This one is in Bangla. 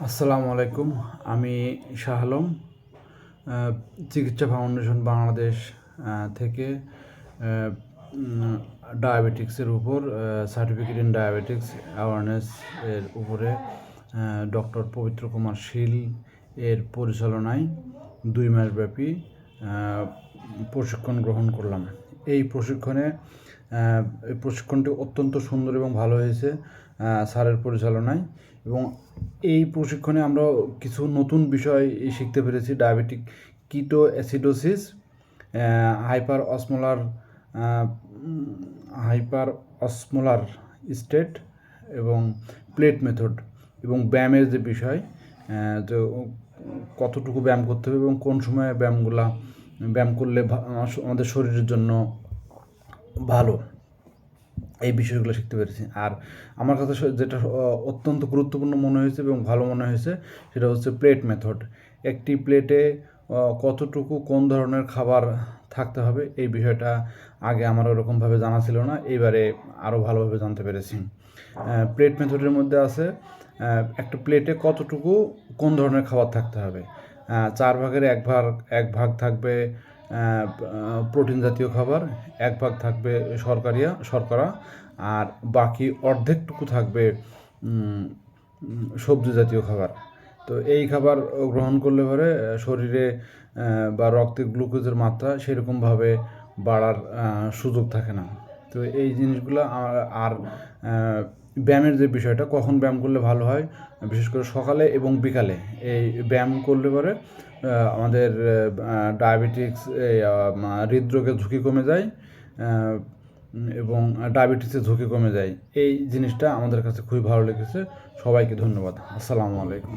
আসসালামু আলাইকুম। আমি শাহ আলম, চিকিৎসা ফাউন্ডেশন বাংলাদেশ থেকে ডায়াবেটিক্সের উপর সার্টিফিকেট ইন ডায়াবেটিক্স অ্যাওয়ারনেস এর উপরে ডক্টর পবিত্র কুমার শীল এর পরিচালনায় 2 মাসব্যাপী প্রশিক্ষণ গ্রহণ করলাম। এই প্রশিক্ষণটি অত্যন্ত সুন্দর এবং ভালো হয়েছে স্যারের পরিচালনায়, এবং এই প্রশিক্ষণে আমরা কিছু নতুন বিষয় শিখতে পেরেছি। ডায়াবেটিক কিটো acidosis, hyper osmolar hyper osmolar state এবং প্লেট মেথড, এবং ব্যায়ামের যে বিষয়, তো কতটুকু ব্যায়াম করতে হবে এবং কোন সময় ব্যায়াম করলে আমাদের শরীরের জন্য ভালো, এই বিষয়গুলো শিখতে পেরেছি। আর আমার কাছে যেটা অত্যন্ত গুরুত্বপূর্ণ মনে হয়েছে এবং ভালো মনে হয়েছে সেটা হচ্ছে প্লেট মেথড। একটি প্লেটে কতটুকু কোন ধরনের খাবার থাকতে হবে, এই বিষয়টা আগে আমার ওরকমভাবে জানা ছিল না, এবারে আরও ভালোভাবে জানতে পেরেছি। প্লেট মেথডের মধ্যে আছে একটা প্লেটে কতটুকু কোন ধরনের খাবার থাকতে হবে। 4 ভাগের এক ভাগ থাকবে প্রোটিন জাতীয় খাবার, 1 ভাগ থাকবে শর্করা, আর বাকি অর্ধেকটুকু থাকবে সবজি জাতীয় খাবার। তো এই খাবার গ্রহণ করলে পরে শরীরে বা রক্তে গ্লুকোজের মাত্রা সেরকমভাবে বাড়ার সুযোগ থাকে না। তো এই জিনিসগুলো আর ব্যায়ামের যে বিষয়টা, কখন ব্যায়াম করলে ভালো হয়, বিশেষ করে সকালে এবং বিকালে এই ব্যায়াম করলে পরে আমাদের ডায়াবেটিক্স, হৃদরোগের ঝুঁকি কমে যায় এবং ডায়াবেটিসের ঝুঁকি কমে যায়। এই জিনিসটা আমাদের কাছে খুবই ভালো লেগেছে। সবাইকে ধন্যবাদ। আসসালামু আলাইকুম।